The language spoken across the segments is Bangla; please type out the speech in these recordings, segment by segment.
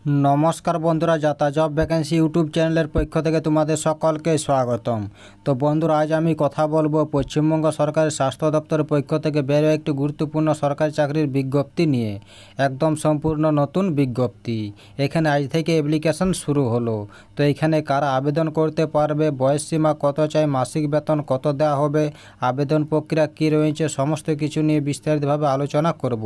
নমস্কার বন্ধুরা, যাতা জব ভ্যাকেন্সি ইউটিউব চ্যানেলের পক্ষ থেকে তোমাদের সকলকে স্বাগতম। তো বন্ধুরা, আজ আমি কথা বলবো পশ্চিমবঙ্গ সরকারের স্বাস্থ্য দপ্তরের পক্ষ থেকে বেরো একটি গুরুত্বপূর্ণ সরকারি চাকরির বিজ্ঞপ্তি নিয়ে। একদম সম্পূর্ণ নতুন বিজ্ঞপ্তি। এখানে আজ থেকে অ্যাপ্লিকেশন শুরু হলো। তো এখানে কারা আবেদন করতে পারবে, বয়সসীমা কত চাই, মাসিক বেতন কত দেওয়া হবে, আবেদন প্রক্রিয়া কী রয়েছে, সমস্ত কিছু নিয়ে বিস্তারিতভাবে আলোচনা করব।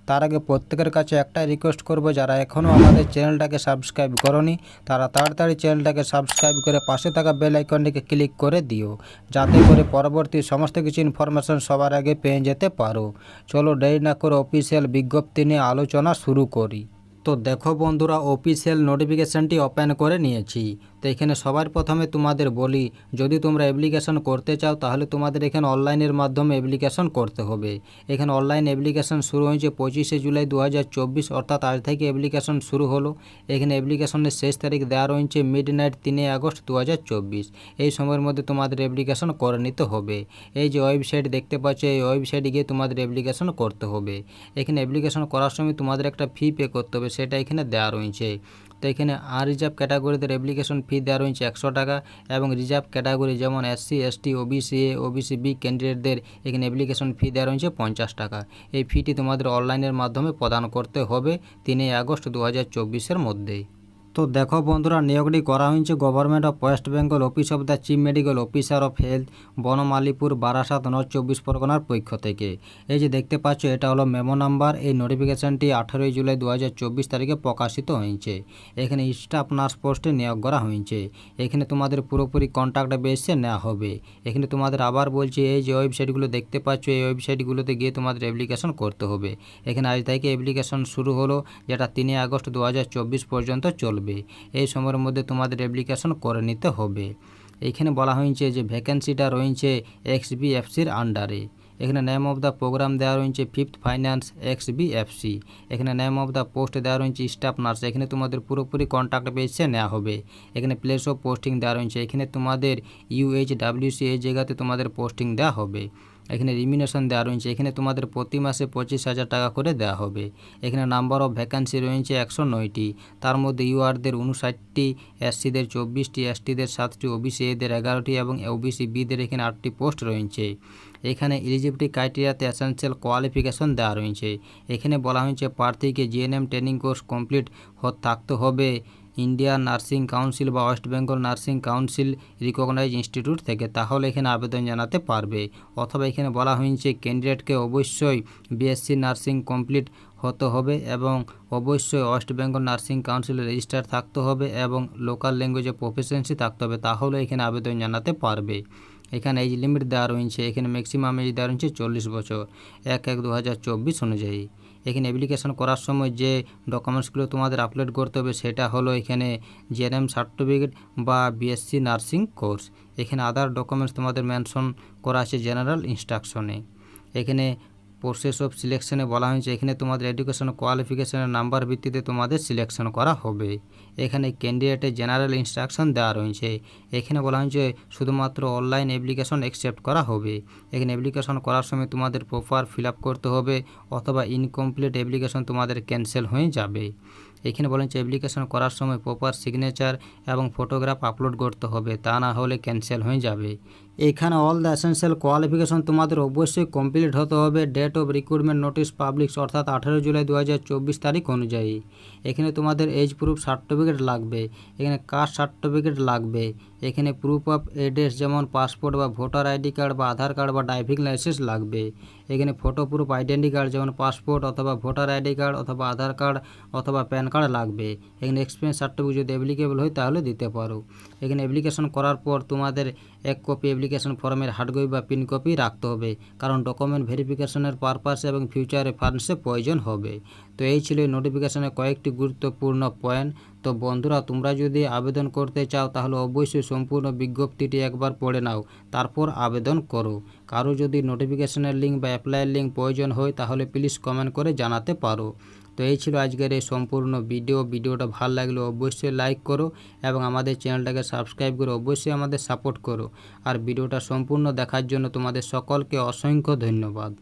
তার আগে প্রত্যেকের কাছে একটাই রিকোয়েস্ট করব, যারা এখনও আমাদের চ্যানেলটাকে সাবস্ক্রাইব করনি তারা তাড়াতাড়ি চ্যানেলটাকে সাবস্ক্রাইব করে পাশে থাকা বেল আইকনটিকে ক্লিক করে দিও, যাতে করে পরবর্তী সমস্ত কিছু ইনফরমেশন সবার আগে পেয়ে যেতে পারো। চলো দেরি না করে অফিসিয়াল বিজ্ঞপ্তি নিয়ে আলোচনা শুরু করি। তো দেখো বন্ধুরা, অফিসিয়াল নোটিফিকেশানটি ওপেন করে নিয়েছি। তো এখানে সবার প্রথমে তোমাদের বলি, যদি তোমরা অ্যাপ্লিকেশন করতে চাও তাহলে তোমাদের এখানে অনলাইনের মাধ্যমে অ্যাপ্লিকেশন করতে হবে। এখানে অনলাইন অ্যাপ্লিকেশন শুরু হয়েছে 25শে জুলাই 2024, অর্থাৎ আজ থেকে অ্যাপ্লিকেশন শুরু হলো। এখানে অ্যাপ্লিকেশনের শেষ তারিখ দেওয়া রয়েছে মিডনাইট 3 আগস্ট 2024। এই সময়ের মধ্যে তোমাদের অ্যাপ্লিকেশন করে নিতে হবে। এই যে ওয়েবসাইট দেখতে পাচ্ছ, এই ওয়েবসাইটে গিয়ে তোমাদের অ্যাপ্লিকেশন করতে হবে। এখানে অ্যাপ্লিকেশন করার সময় তোমাদের একটা ফি পে করতে হবে, সেটা এখানে দেওয়া রয়েছে। তো এখানে আনরিজার্ভ ক্যাটাগরিদের অ্যাপ্লিকেশন ফি দেওয়া রয়েছে 100 টাকা, এবং রিজার্ভ ক্যাটাগরি যেমন SC ST OBC A OBC B ক্যান্ডিডেটদের এখানে অ্যাপ্লিকেশন ফি দেওয়া রয়েছে 50 টাকা। এই ফিটি তোমাদের অনলাইনের মাধ্যমে প্রদান করতে হবে 3 আগস্ট 2024-এর মধ্যেই। তো দেখো বন্ধুরা, নিয়োগটি করা হয়েছে government of West Bengal office of the chief medical officer of health, Banamalipur, Barasat, north 24 পরগনার পক্ষ থেকে। এই যে দেখতে পাচ্ছ, এটা হলো মেমো নাম্বার। এই নোটিফিকেশানটি 18 জুলাই 2024 তারিখে প্রকাশিত হয়েছে। এখানে স্টাফ নার্স পোস্টে নিয়োগ করা হয়েছে। এখানে তোমাদের পুরোপুরি কন্ট্রাক্ট বেসে নেওয়া হবে। এখানে তোমাদের আবার বলছি, এই যে ওয়েবসাইটগুলো দেখতে পাচ্ছ, এই ওয়েবসাইটগুলোতে গিয়ে তোমাদের অ্যাপ্লিকেশন করতে হবে। এখানে আজ থেকে অ্যাপ্লিকেশন শুরু হলো, যেটা 3 আগস্ট 2024 পর্যন্ত চলবে। এই সময়ের মধ্যে তোমাদের অ্যাপ্লিকেশন করে নিতে হবে। এইখানে বলা হয়েছে যে ভ্যাকেন্সিটা রয়েছে XBFCর আন্ডারে। এখানে নেম অফ দ্য প্রোগ্রাম দেওয়া রয়েছে 5th ফাইন্যান্স XBFC। এখানে নেম অফ দ্য পোস্ট দেওয়া রয়েছে স্টাফ নার্স। এখানে তোমাদের পুরোপুরি কন্ট্রাক্ট বেসে নেওয়া হবে। এখানে প্লেস অফ পোস্টিং দেওয়া রয়েছে। এখানে তোমাদের UHWC এই জায়গাতে তোমাদের পোস্টিং দেওয়া হবে। এখানে রিমিনেশন দেওয়া রয়েছে। এখানে তোমাদের প্রতি মাসে 25,000 টাকা করে দেওয়া হবে। এখানে নাম্বার অফ ভ্যাকান্সি রয়েছে 109টি। তার মধ্যে URদের 59টি, SCদের 24টি, STদের 7টি, OBC এদের 11টি এবং OBC Bদের এখানে 8টি পোস্ট রয়েছে। এখানে এলিজিবিলিটি ক্রাইটেরিয়াতে এসেনশিয়াল কোয়ালিফিকেশন দেওয়া রয়েছে। এখানে বলা হয়েছে প্রার্থীকে GNM ট্রেনিং কোর্স কমপ্লিট থাকতে হবে ইন্ডিয়ান নার্সিং কাউন্সিল বা West Bengal nursing council recognise institute থেকে, তাহলে এখানে আবেদন জানাতে পারবে। অথবা এখানে বলা হয়েছে ক্যান্ডিডেটকে অবশ্যই BSc নার্সিং কমপ্লিট হতে হবে এবং অবশ্যই ওয়েস্ট বেঙ্গল নার্সিং কাউন্সিলে রেজিস্টার থাকতে হবে এবং লোকাল ল্যাঙ্গুয়েজে প্রফিসিয়েন্সি থাকতে হবে, তাহলে এখানে আবেদন জানাতে পারবে। এখানে এজ লিমিট দেওয়া রয়েছে। এখানে ম্যাক্সিমাম এজ দেওয়া রয়েছে 40 বছর 1/1/2024 অনুযায়ী। এখানে অ্যাপ্লিকেশন করার সময় যে ডকুমেন্টসগুলো তোমাদের আপলোড করতে হবে সেটা হলো এখানে GNM সার্টিফিকেট বা BSc নার্সিং কোর্স। এখানে আদার ডকুমেন্টস তোমাদের মেনশন করা আছে জেনারেল ইনস্ট্রাকশনে। এখানে প্রসেস অফ সিলেকশনে বলা হয়েছে, এখানে তোমাদের এডুকেশন কোয়ালিফিকেশনের নাম্বার ভিত্তিতে তোমাদের সিলেকশন করা হবে। এখানে ক্যান্ডিডেটের জেনারেল ইনস্ট্রাকশন দেওয়া রয়েছে। এখানে বলা হয়েছে শুধুমাত্র অনলাইন অ্যাপ্লিকেশন অ্যাকসেপ্ট করা হবে। এখানে অ্যাপ্লিকেশন করার সময় তোমাদের প্রপার ফিল আপ করতে হবে, অথবা ইনকমপ্লিট অ্যাপ্লিকেশন তোমাদের ক্যান্সেল হয়ে যাবে। এখানে বলা হয়েছে অ্যাপ্লিকেশন করার সময় প্রপার সিগনেচার এবং ফটোগ্রাফ আপলোড করতে হবে, তা না হলে ক্যান্সেল হয়ে যাবে। এখানে অল দ্য এসেনশিয়াল কোয়ালিফিকেশন তোমাদের অবশ্যই কমপ্লিট হতে হবে date of recruitment notice publish, অর্থাৎ 18 জুলাই 2024 তারিখ অনুযায়ী। এখানে তোমাদের এজ প্রুফ সার্টিফিকেট লাগবে। এখানে কাস্ট সার্টিফিকেট লাগবে। এখানে প্রুফ অফ এড্রেস যেমন পাসপোর্ট বা ভোটার আইডি কার্ড বা আধার কার্ড বা ড্রাইভিং লাইসেন্স লাগবে। এখানে ফটো প্রুফ আইডেন্টি কার্ড যেমন পাসপোর্ট অথবা ভোটার আইডি কার্ড অথবা আধার কার্ড অথবা প্যান কার্ড লাগবে। এখানে এক্সপিরিয়েন্স সার্টিফিকেট যদি অ্যাপ্লিকেবল হয় তাহলে দিতে পারো। এখানে অ্যাপ্লিকেশন করার পর তোমাদের 1 কপি অ্যাপ্লিকেশন ফর্মের হার্ড কপি বা প্রিন্ট কপি রাখতে হবে, কারণ ডকুমেন্ট ভেরিফিকেশনের পারপাস এবং ফিউচার রেফারেন্সে প্রয়োজন হবে। তো এই ছিল নোটিফিকেশনের কয়েকটি গুরুত্বপূর্ণ পয়েন্ট। তো বন্ধুরা, তোমরা যদি আবেদন করতে চাও তাহলে অবশ্যই সম্পূর্ণ বিজ্ঞপ্তিটি একবার পড়ে নাও, তারপর আবেদন করো। কারো যদি নোটিফিকেশনের লিঙ্ক বা অ্যাপ্লাইয়ের লিঙ্ক প্রয়োজন হয় তাহলে প্লিজ কমেন্ট করে জানাতে পারো। তো এই ছিল আজকের এই সম্পূর্ণ ভিডিওটা ভালো লাগলে অবশ্যই লাইক করো এবং আমাদের চ্যানেলটাকে সাবস্ক্রাইব করে অবশ্যই আমাদের সাপোর্ট করো। আর ভিডিওটা সম্পূর্ণ দেখার জন্য তোমাদের সকলকে অসংখ্য ধন্যবাদ।